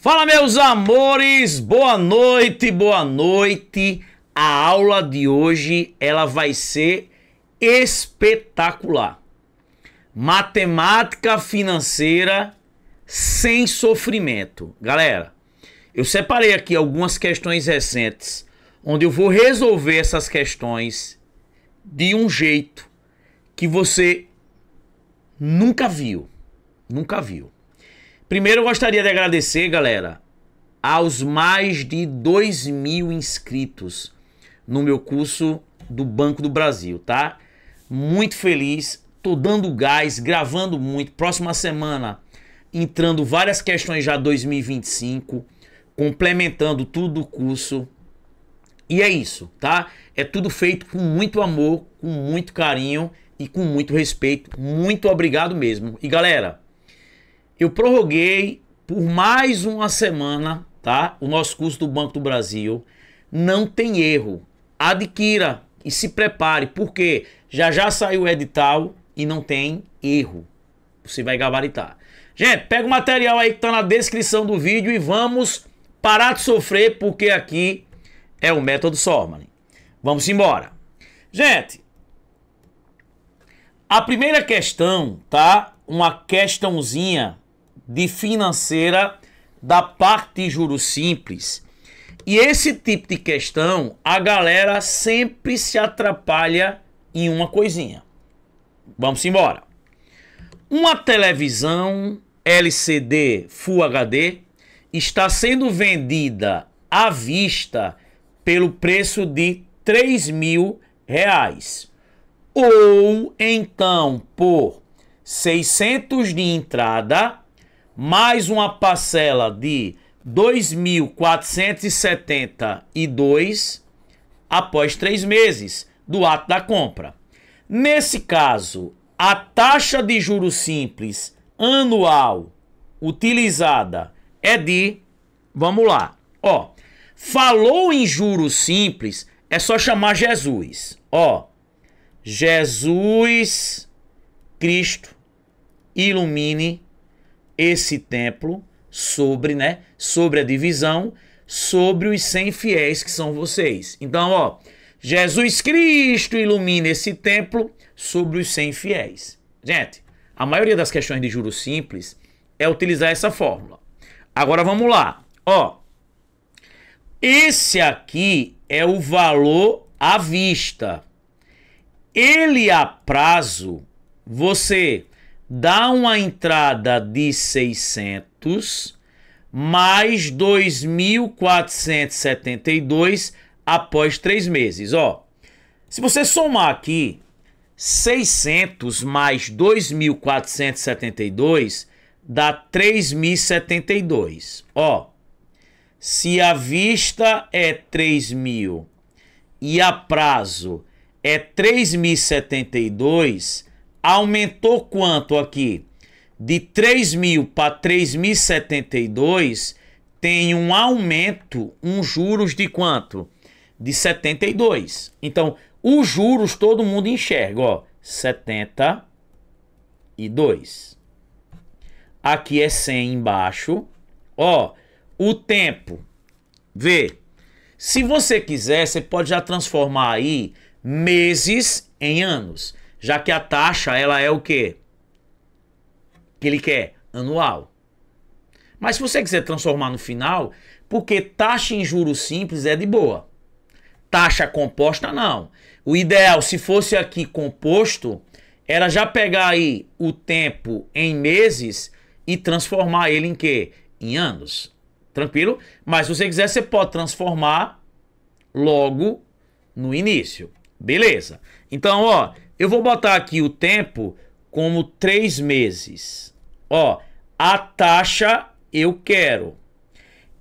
Fala, meus amores, boa noite, boa noite. A aula de hoje, ela vai ser espetacular. Matemática financeira sem sofrimento. Galera, eu separei aqui algumas questões recentes, onde eu vou resolver essas questões de um jeito que você nunca viu. Nunca viu. Primeiro eu gostaria de agradecer, galera, aos mais de 2.000 inscritos no meu curso do Banco do Brasil, tá? Muito feliz, tô dando gás, gravando muito. Próxima semana, entrando várias questões já 2025, complementando tudo do curso. E é isso, tá? É tudo feito com muito amor, com muito carinho e com muito respeito. Muito obrigado mesmo. E galera, eu prorroguei por mais uma semana, tá? O nosso curso do Banco do Brasil. Não tem erro. Adquira e se prepare, porque já saiu o edital e não tem erro. Você vai gabaritar. Gente, pega o material aí que tá na descrição do vídeo e vamos parar de sofrer, porque aqui é o método Sormani. Vamos embora. Gente, a primeira questão, tá? Uma questãozinha de financeira da parte de juros simples. E esse tipo de questão, a galera sempre se atrapalha em uma coisinha. Vamos embora. Uma televisão LCD Full HD está sendo vendida à vista pelo preço de R$3.000. Ou então por 600 de entrada, mais uma parcela de 2.472 após 3 meses do ato da compra. Nesse caso, a taxa de juros simples anual utilizada é de, vamos lá, ó, falou em juros simples, é só chamar Jesus, ó, Jesus Cristo ilumine esse templo sobre, né, sobre a divisão, sobre os 100 fiéis que são vocês. Então, ó, Jesus Cristo ilumina esse templo sobre os 100 fiéis. Gente, a maioria das questões de juros simples é utilizar essa fórmula. Agora vamos lá, ó. Esse aqui é o valor à vista. Ele a prazo, você dá uma entrada de 600 mais 2.472 após 3 meses. Ó, se você somar aqui 600 mais 2.472 dá 3.072. Ó, se a vista é 3.000 e a prazo é 3.072, aumentou quanto aqui? De 3.000 para 3.072, tem um aumento, juros de quanto? De 72. Então, os juros todo mundo enxerga, ó, 72. Aqui é 100 embaixo. Ó, o tempo, vê. Se você quiser, você pode já transformar aí meses em anos. Já que a taxa, ela é o quê? Que ele quer? Anual. Mas se você quiser transformar no final, porque taxa em juros simples é de boa. Taxa composta, não. O ideal, se fosse aqui composto, era já pegar aí o tempo em meses e transformar ele em quê? Em anos. Tranquilo? Mas se você quiser, você pode transformar logo no início. Beleza. Então, ó, eu vou botar aqui o tempo como 3 meses. Ó, a taxa eu quero.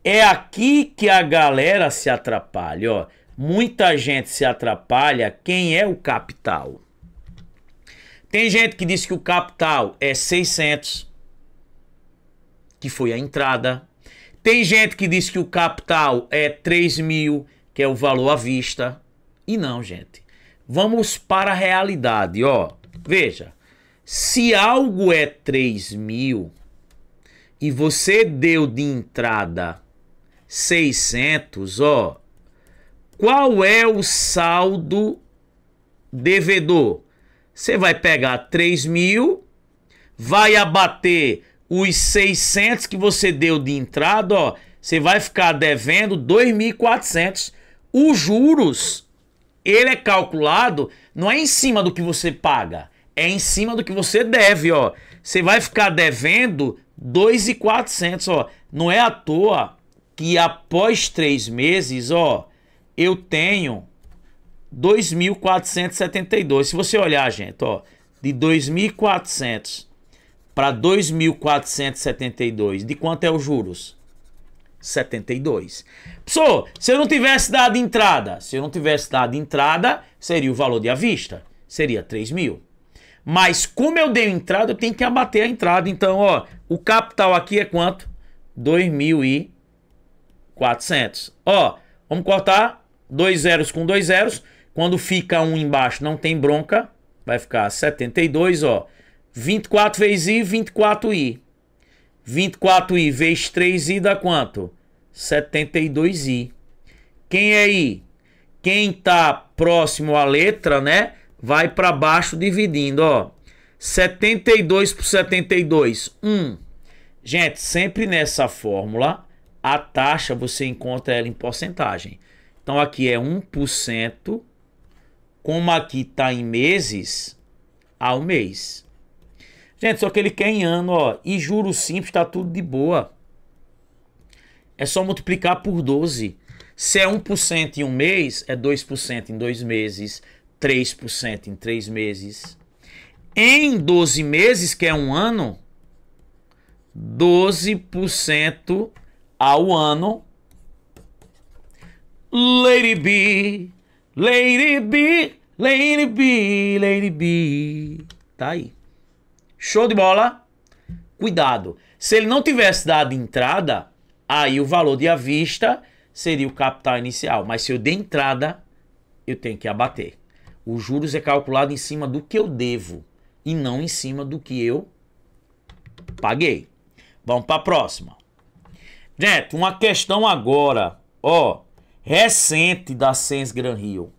É aqui que a galera se atrapalha, ó. Muita gente se atrapalha. Quem é o capital? Tem gente que diz que o capital é 600, que foi a entrada. Tem gente que diz que o capital é 3.000, que é o valor à vista. E não, gente. Vamos para a realidade, ó. Veja, se algo é 3.000 e você deu de entrada 600, ó, qual é o saldo devedor? Você vai pegar 3.000, vai abater os 600 que você deu de entrada, ó, você vai ficar devendo 2.400. Os juros, ele é calculado, não é em cima do que você paga, é em cima do que você deve, ó. Você vai ficar devendo 2.400, ó. Não é à toa que após 3 meses, ó, eu tenho 2.472. Se você olhar, gente, ó, de 2.400 para 2.472, de quanto é os juros? 72. Pessoal, se eu não tivesse dado entrada, seria o valor de à vista, seria 3.000. Mas como eu dei entrada, eu tenho que abater a entrada. Então, ó, o capital aqui é quanto? 2.400. Ó, vamos cortar 2 zeros com 2 zeros. Quando fica um embaixo, não tem bronca. Vai ficar 72, ó. 24 vezes I, 24I. 24I vezes 3I dá quanto? 72I. Quem é I? Quem tá próximo à letra, né? Vai para baixo dividindo, ó. 72 por 72, 1. Gente, sempre nessa fórmula, a taxa você encontra ela em porcentagem. Então aqui é 1%, como aqui tá em meses, ao mês. Gente, só que ele quer em ano, ó. E juros simples, tá tudo de boa. É só multiplicar por 12. Se é 1% em um mês, é 2% em 2 meses, 3% em 3 meses. Em 12 meses, que é um ano, 12% ao ano. Lady B, Lady B, Lady B, Lady B. Tá aí. Show de bola? Cuidado. Se ele não tivesse dado entrada, aí o valor de à vista seria o capital inicial. Mas se eu der entrada, eu tenho que abater. Os juros é calculado em cima do que eu devo e não em cima do que eu paguei. Vamos para a próxima. Gente, uma questão agora, ó, recente da Sens Gran Rio.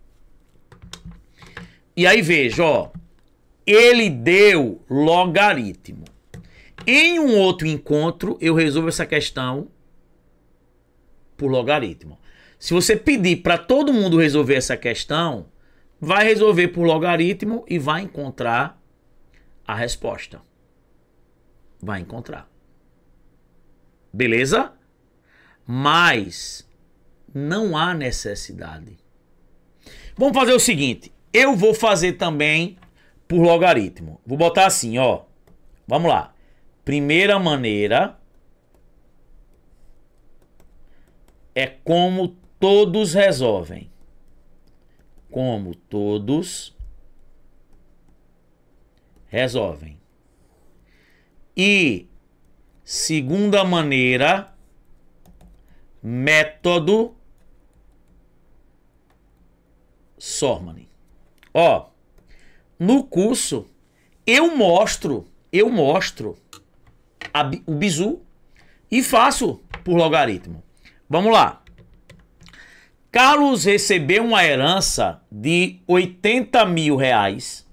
E aí veja, ó, ele deu logaritmo. Em um outro encontro, eu resolvo essa questão por logaritmo. Se você pedir para todo mundo resolver essa questão, vai resolver por logaritmo e vai encontrar a resposta. Vai encontrar. Beleza? Mas não há necessidade. Vamos fazer o seguinte. Eu vou fazer também por logaritmo. Vou botar assim, ó. Vamos lá. Primeira maneira é como todos resolvem. Como todos resolvem. E segunda maneira, método Sormani. Ó, no curso eu mostro o bizu e faço por logaritmo. Vamos lá. Carlos recebeu uma herança de R$80.000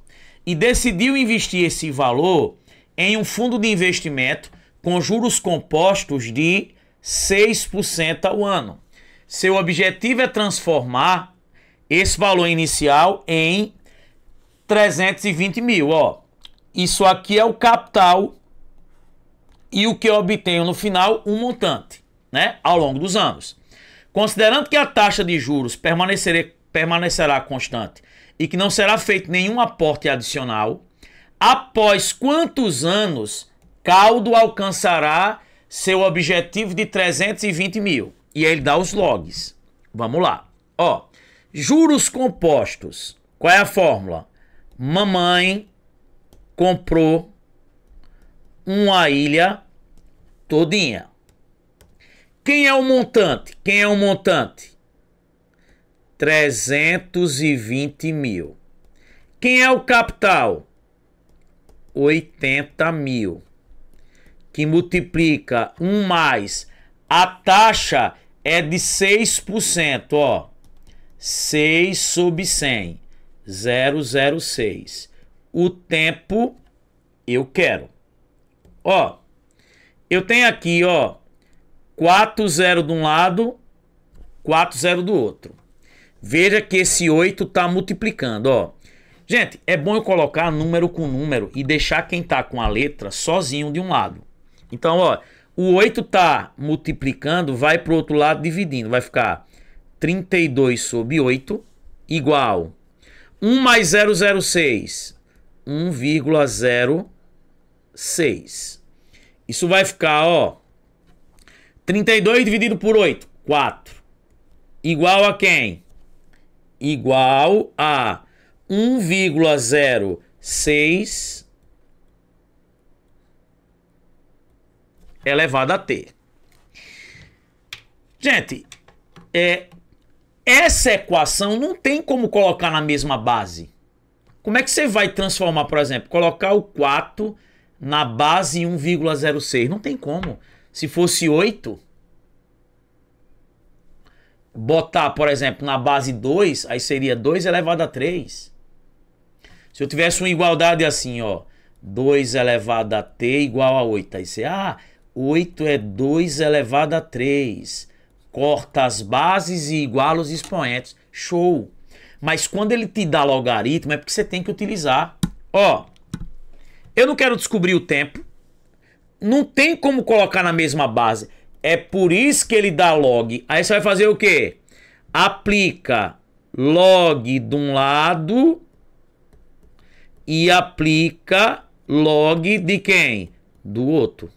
e decidiu investir esse valor em um fundo de investimento com juros compostos de 6% ao ano. Seu objetivo é transformar esse valor inicial em 320 mil. Ó, isso aqui é o capital e o que eu obtenho no final, um montante, né, ao longo dos anos. Considerando que a taxa de juros permanecerá constante e que não será feito nenhum aporte adicional, após quantos anos Caldo alcançará seu objetivo de 320 mil? E aí ele dá os logs. Vamos lá. Ó, juros compostos. Qual é a fórmula? Mamãe comprou uma ilha todinha. Quem é o montante? 320 mil. Quem é o capital? 80 mil. que multiplica 1 mais a taxa é de 6%, ó. 6 sobre 100, 0,06. O tempo eu quero. Ó, eu tenho aqui, ó, 4 zero de um lado, 4 zero do outro. Veja que esse 8 tá multiplicando, ó. Gente, é bom eu colocar número com número e deixar quem tá com a letra sozinho de um lado. Então, ó, o 8 tá multiplicando, vai pro outro lado dividindo. Vai ficar 32 sobre 8 igual 1 mais 0,06, 1,06. Isso vai ficar, ó, 32 dividido por 8, 4. Igual a quem? Igual a 1,06 elevado a t. Gente, essa equação não tem como colocar na mesma base. Como é que você vai transformar, por exemplo, colocar o 4 na base 1,06? Não tem como. Se fosse 8, botar, por exemplo, na base 2, aí seria 2 elevado a 3. Se eu tivesse uma igualdade assim, ó, 2 elevado a t igual a 8. Aí você, 8 é 2 elevado a 3. Corta as bases e iguala os expoentes. Show! Mas quando ele te dá logaritmo, é porque você tem que utilizar. Ó, eu não quero descobrir o tempo. Não tem como colocar na mesma base. É por isso que ele dá log. Aí você vai fazer o quê? Aplica log de um lado e aplica log de quem? Do outro.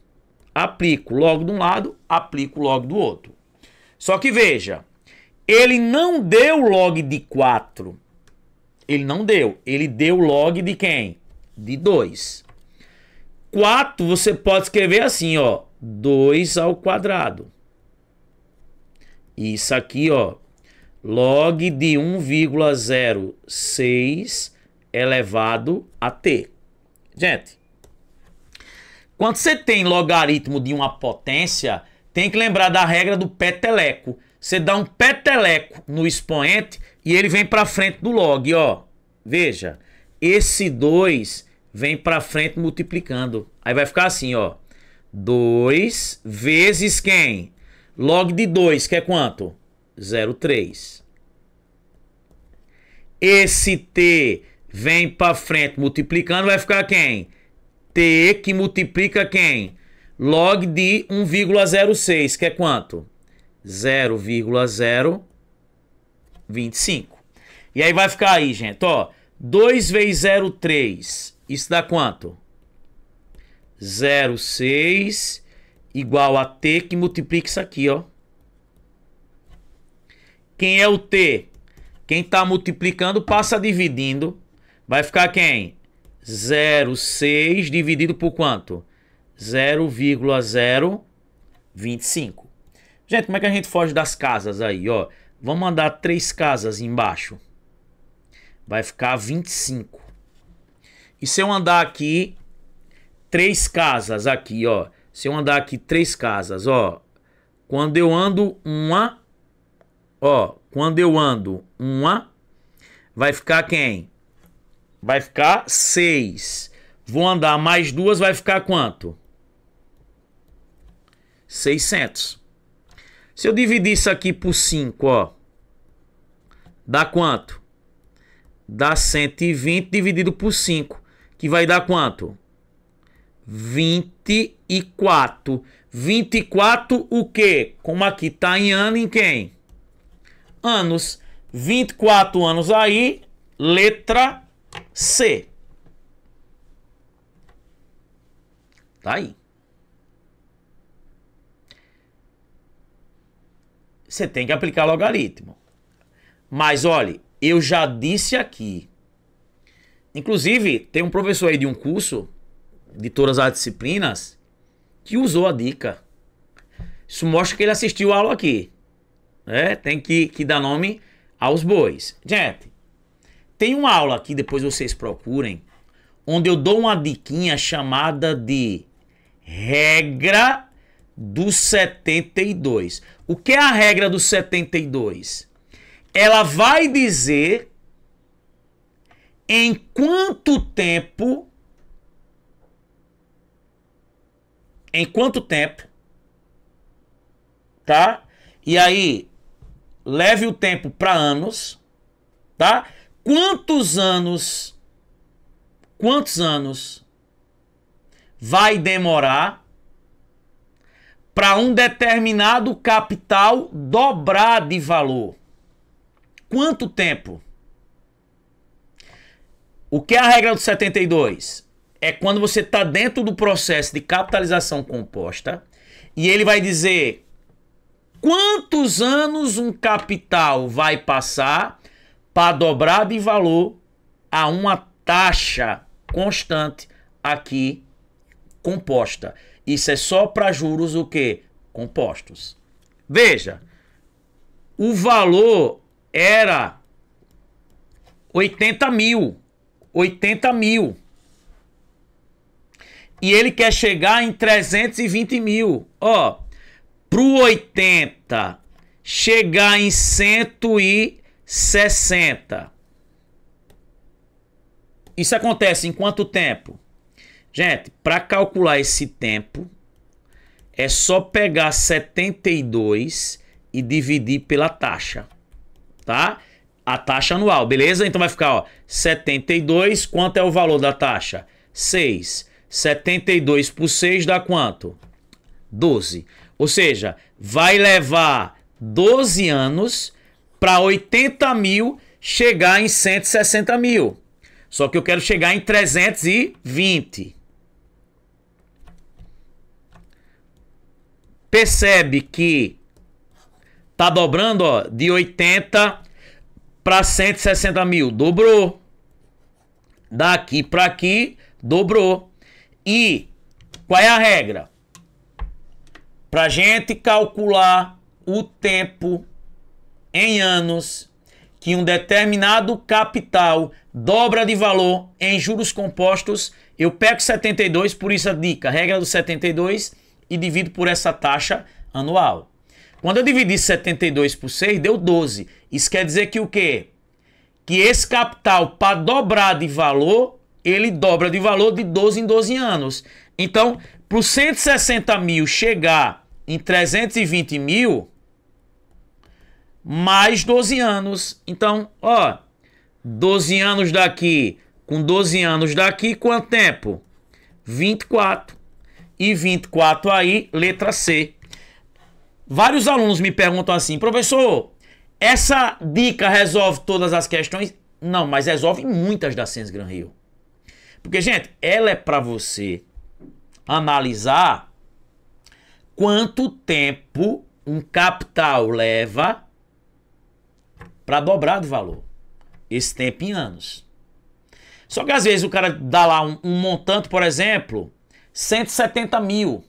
Aplico log de um lado, aplico log do outro. Só que veja, ele não deu log de 4. Ele não deu. Ele deu log de quem? De 2. 4 você pode escrever assim, ó. 2 ao quadrado. Isso aqui, ó. Log de 1,06 elevado a t. Gente, quando você tem logaritmo de uma potência, tem que lembrar da regra do peteleco. Você dá um peteleco no expoente e ele vem para frente do log, ó. Veja, esse 2 vem para frente multiplicando. Aí vai ficar assim, ó. 2 vezes quem? Log de 2, que é quanto? 0,3. Esse t vem para frente multiplicando, vai ficar quem? T que multiplica quem? Log de 1,06, que é quanto? 0,025. E aí vai ficar aí, gente, ó. 2 vezes 0,3. Isso dá quanto? 0,6 igual a t que multiplica isso aqui, ó. Quem é o t? Quem está multiplicando passa dividindo. Vai ficar quem? 0,6 dividido por quanto? 0,025. Gente, como é que a gente foge das casas aí, ó? Vamos mandar 3 casas embaixo. Vai ficar 25. E se eu andar aqui 3 casas aqui, ó. Se eu andar aqui 3 casas, ó. Quando eu ando uma, ó. Quando eu ando uma, vai ficar quem? Vai ficar 6. Vou andar mais 2, vai ficar quanto? 600. Se eu dividir isso aqui por 5, ó. Dá quanto? Dá 120 dividido por 5. Que vai dar quanto? 24. 24 o quê? Como aqui tá em ano, em quem? Anos. 24 anos aí, letra C. Tá aí. Você tem que aplicar logaritmo. Mas olha, eu já disse aqui. Inclusive, tem um professor aí de um curso de todas as disciplinas que usou a dica. Isso mostra que ele assistiu a aula aqui. Tem que dar nome aos bois. Gente, tem uma aula aqui, depois vocês procurem, onde eu dou uma diquinha chamada de Regra do 72. O que é a regra do 72? Ela vai dizer em quanto tempo, tá? E aí, leve o tempo para anos, tá? Quantos anos vai demorar para um determinado capital dobrar de valor? Quanto tempo? O que é a regra do 72? É quando você está dentro do processo de capitalização composta e ele vai dizer quantos anos um capital vai passar para dobrar de valor a uma taxa constante aqui composta. Isso é só para juros o quê? Compostos. Veja, o valor era 80 mil. E ele quer chegar em 320 mil. Ó, pro 80 chegar em 160. Isso acontece em quanto tempo? Gente, para calcular esse tempo, é só pegar 72 e dividir pela taxa, tá? A taxa anual, beleza? Então vai ficar, ó, 72, quanto é o valor da taxa? 6. 72 por 6 dá quanto? 12. Ou seja, vai levar 12 anos para 80 mil chegar em 160 mil. Só que eu quero chegar em 320. Percebe que tá dobrando, ó, de 80 para 160 mil. Dobrou. Daqui para aqui, dobrou. E qual é a regra? Para gente calcular o tempo em anos que um determinado capital dobra de valor em juros compostos, eu pego 72, por isso a dica, regra do 72, e divido por essa taxa anual. Quando eu dividi 72 por 6, deu 12. Isso quer dizer que o quê? Que esse capital, para dobrar de valor, ele dobra de valor de 12 em 12 anos. Então, para os 160 mil chegar em 320 mil, mais 12 anos. Então, ó, 12 anos daqui com 12 anos daqui, quanto tempo? 24. E 24 aí, letra C. Vários alunos me perguntam assim, professor, essa dica resolve todas as questões? Não, mas resolve muitas da Ciência Gran Rio. Porque, gente, ela é para você analisar quanto tempo um capital leva para dobrar de valor. Esse tempo em anos. Só que às vezes o cara dá lá um montante, por exemplo, 170 mil.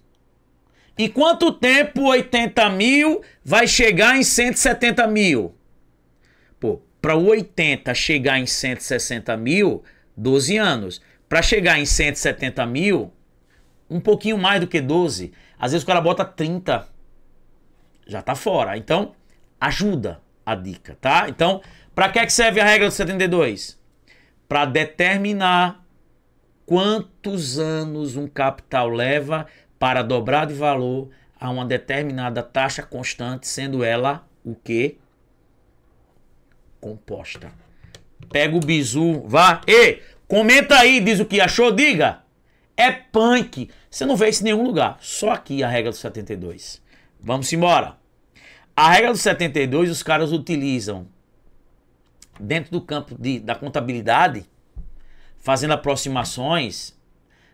Em quanto tempo 80 mil vai chegar em 170 mil? Pô, para o 80 chegar em 160 mil, 12 anos. Para chegar em 170 mil, um pouquinho mais do que 12. Às vezes o cara bota 30. Já tá fora. Então, ajuda a dica, tá? Então, para que serve a regra do 72? Para determinar quantos anos um capital leva para dobrar de valor a uma determinada taxa constante, sendo ela o quê? Composta. Pega o bizu, vá. E comenta aí, diz o que achou, diga. É punk. Você não vê isso em nenhum lugar. Só aqui a regra do 72. Vamos embora. A regra do 72 os caras utilizam dentro do campo da contabilidade, fazendo aproximações,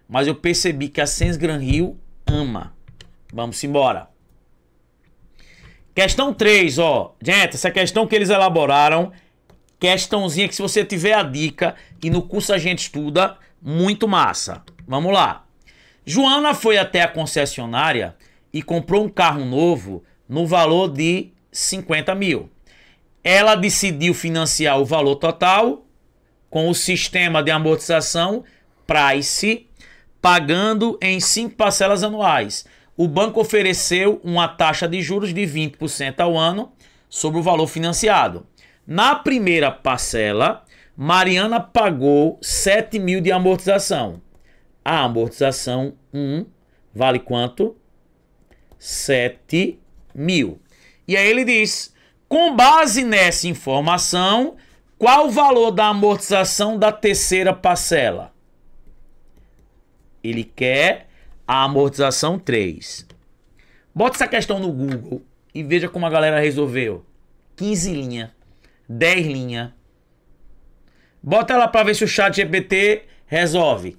mas eu percebi que a Ciência Gran Rio ama. Vamos embora. Questão 3, ó. Gente, essa questão que eles elaboraram, questãozinha que se você tiver a dica e no curso a gente estuda, muito massa. Vamos lá. Joana foi até a concessionária e comprou um carro novo no valor de 50 mil. Ela decidiu financiar o valor total com o sistema de amortização Price pagando em 5 parcelas anuais. O banco ofereceu uma taxa de juros de 20% ao ano sobre o valor financiado. Na primeira parcela, Mariana pagou 7 mil de amortização. A amortização 1 vale quanto? 7 mil. E aí ele diz, com base nessa informação, qual o valor da amortização da terceira parcela? Ele quer a amortização 3. Bota essa questão no Google e veja como a galera resolveu. 15 linhas, 10 linhas. Bota ela para ver se o ChatGPT resolve.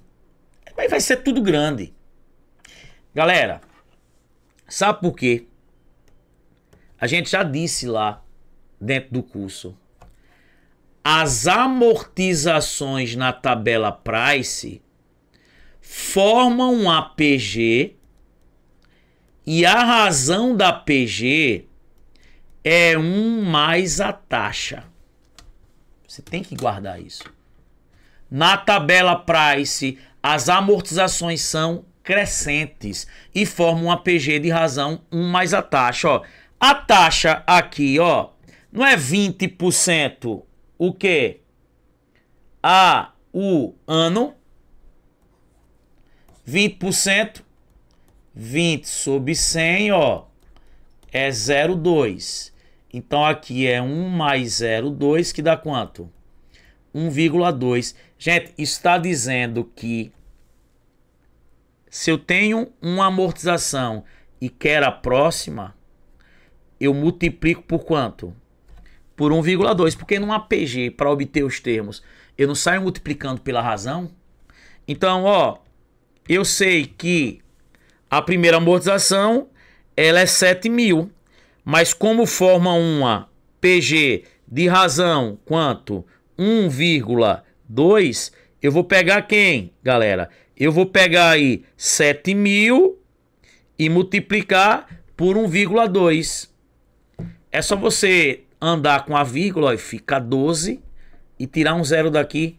Mas vai ser tudo grande. Galera, sabe por quê? A gente já disse lá dentro do curso. As amortizações na tabela Price formam um APG e a razão da PG é 1 mais a taxa. Você tem que guardar isso. Na tabela Price, as amortizações são crescentes e formam um APG de razão 1 mais a taxa. Ó. A taxa aqui, ó, não é 20% o quê? O ano. 20%, 20 sobre 100, ó, é 0,2. Então aqui é 1 mais 0,2, que dá quanto? 1,2. Gente, isso está dizendo que se eu tenho uma amortização e quero a próxima, eu multiplico por quanto? Por 1,2. Porque num APG, para obter os termos, eu não saio multiplicando pela razão. Então, ó, eu sei que a primeira amortização ela é 7 mil. Mas como forma uma PG de razão quanto? 1,2, eu vou pegar quem, galera? Eu vou pegar aí 7 mil e multiplicar por 1,2. É só você andar com a vírgula e fica 12 e tirar um zero daqui.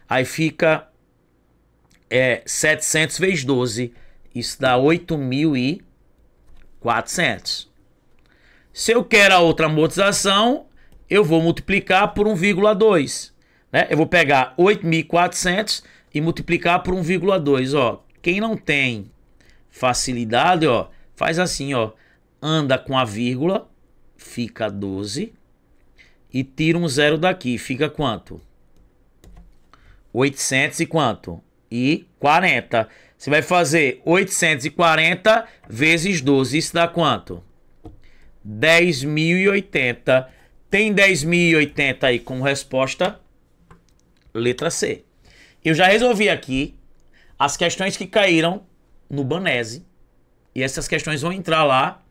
Aí fica 700 vezes 12. Isso dá 8.400. Se eu quero a outra amortização, eu vou multiplicar por 1,2. Né? Eu vou pegar 8.400 e multiplicar por 1,2. Ó. Quem não tem facilidade, ó, faz assim, ó. Anda com a vírgula, fica 12. E tira um zero daqui, fica quanto? 800 e quanto? E 40. Você vai fazer 840 vezes 12. Isso dá quanto? 10.080. Tem 10.080 aí como resposta? Letra C. Eu já resolvi aqui as questões que caíram no Banese. E essas questões vão entrar lá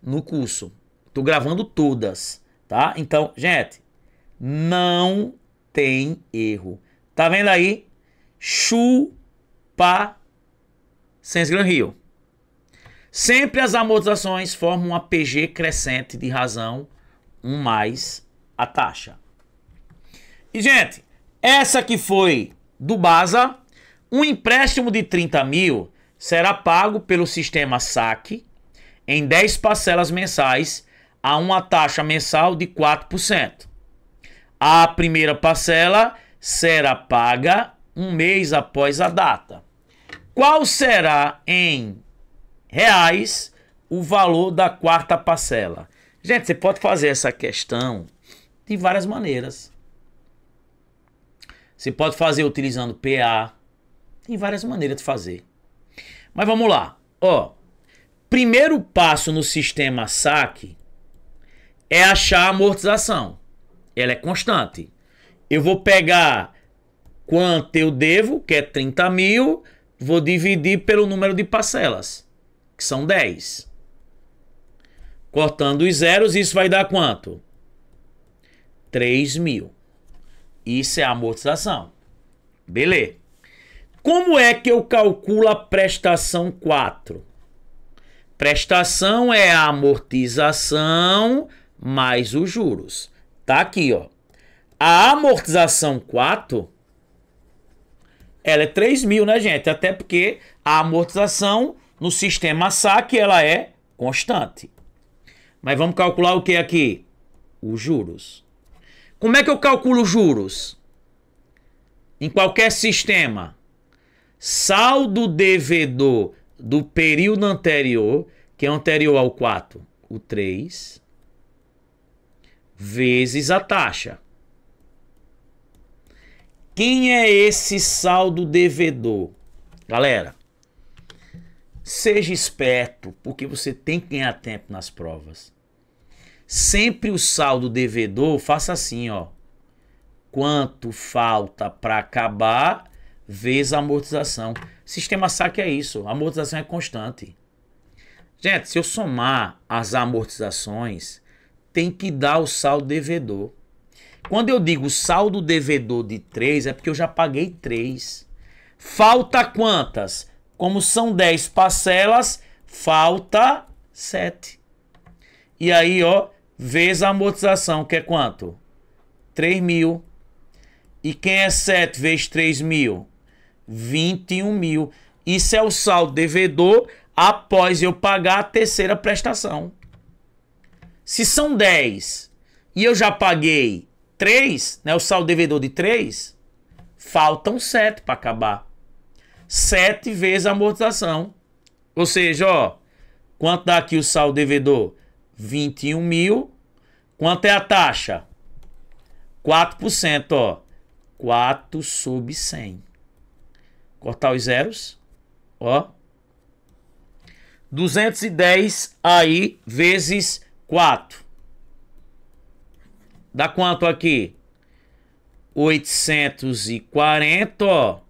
no curso. Tô gravando todas, tá? Então, gente, não tem erro. Tá vendo aí? Chupa Sens Gran Rio. Sempre as amortizações formam um APG crescente de razão 1 mais a taxa. E, gente, essa que foi do Basa. Um empréstimo de 30 mil será pago pelo sistema saque em 10 parcelas mensais a uma taxa mensal de 4%. A primeira parcela será paga um mês após a data. Qual será em reais o valor da quarta parcela? Gente, você pode fazer essa questão de várias maneiras. Você pode fazer utilizando PA. Tem várias maneiras de fazer. Mas vamos lá. Ó, primeiro passo no sistema saque é achar a amortização. Ela é constante. Eu vou pegar quanto eu devo, que é 30 mil, vou dividir pelo número de parcelas, que são 10. Cortando os zeros, isso vai dar quanto? 3 mil. Isso é a amortização. Beleza. Como é que eu calculo a prestação 4? Prestação é a amortização mais os juros. Tá aqui, ó. A amortização 4 ela é 3 mil, né, gente? Até porque a amortização no sistema saque, ela é constante. Mas vamos calcular o que aqui? Os juros. Como é que eu calculo os juros? Em qualquer sistema, saldo devedor do período anterior, que é anterior ao 4, o 3, vezes a taxa. Quem é esse saldo devedor? Galera, seja esperto, porque você tem que ganhar tempo nas provas. Sempre o saldo devedor, faça assim, ó. Quanto falta para acabar, vezes a amortização. Sistema saque é isso, a amortização é constante. Gente, se eu somar as amortizações, tem que dar o saldo devedor. Quando eu digo saldo devedor de 3, é porque eu já paguei 3. Falta quantas? Como são 10 parcelas, falta 7. E aí, ó, vezes a amortização, que é quanto? 3 mil. E quem é 7 vezes 3 mil? 21 mil. Isso é o saldo devedor após eu pagar a terceira prestação. Se são 10 e eu já paguei 3, né, o saldo devedor de 3, faltam 7 para acabar. 7 vezes a amortização. Ou seja, ó, quanto dá aqui o saldo devedor? 21 mil. Quanto é a taxa? 4%, ó. 4 sobre 100. Cortar os zeros. Ó. 210 aí vezes 4. Dá quanto aqui? 840, ó.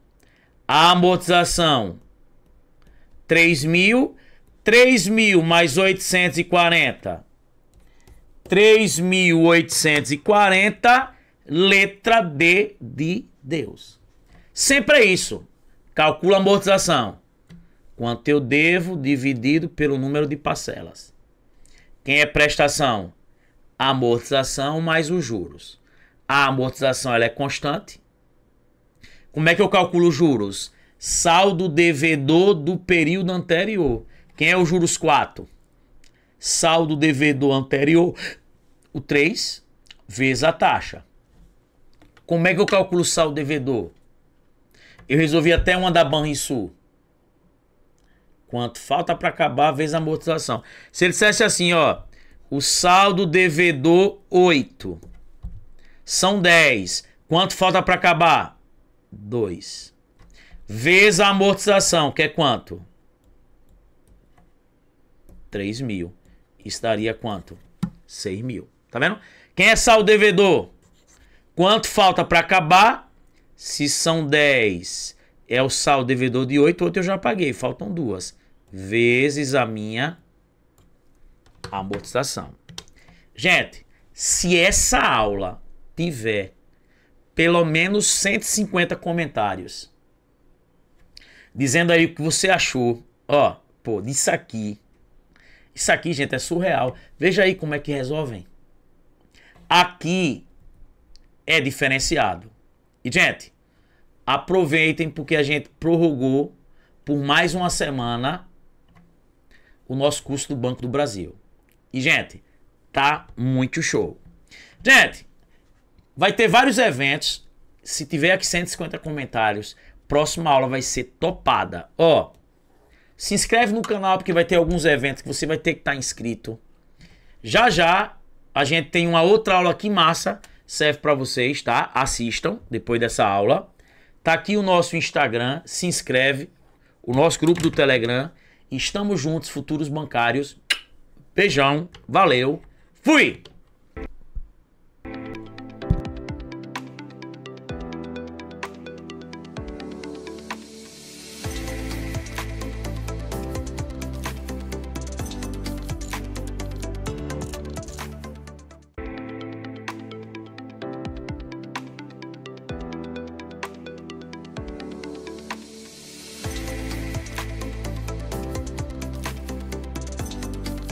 A amortização 3 mil. 3 mil mais 840. 3.840, letra D de Deus. Sempre é isso. Calcula a amortização. Quanto eu devo dividido pelo número de parcelas. Quem é prestação? A amortização mais os juros. A amortização ela é constante. Como é que eu calculo os juros? Saldo devedor do período anterior. Quem é o juros 4? Saldo devedor anterior, o 3, vezes a taxa. Como é que eu calculo o saldo devedor? Eu resolvi até uma da Banrisul. Quanto falta para acabar vezes a amortização. Se ele dissesse assim, ó, o saldo devedor 8. São 10. Quanto falta para acabar? 2. Vezes a amortização, que é quanto? 3 mil. Isso daria quanto? 6 mil. Tá vendo? Quem é saldo devedor? Quanto falta para acabar? Se são 10, é o saldo devedor de 8. 8 eu já paguei, faltam 2. Vezes a minha amortização. Gente, se essa aula tiver pelo menos 150 comentários dizendo aí o que você achou, ó, pô, disso aqui. Isso aqui, gente, é surreal. Veja aí como é que resolvem. Aqui é diferenciado. E, gente, aproveitem porque a gente prorrogou por mais uma semana o nosso curso do Banco do Brasil. E, gente, tá muito show. Gente, vai ter vários eventos. Se tiver aqui 150 comentários, próxima aula vai ser topada. Ó, se inscreve no canal porque vai ter alguns eventos que você vai ter que estar inscrito. Já já a gente tem uma outra aula aqui massa, serve para vocês, tá? Assistam depois dessa aula. Tá aqui o nosso Instagram, se inscreve, o nosso grupo do Telegram. Estamos juntos, futuros bancários. Beijão, valeu, fui!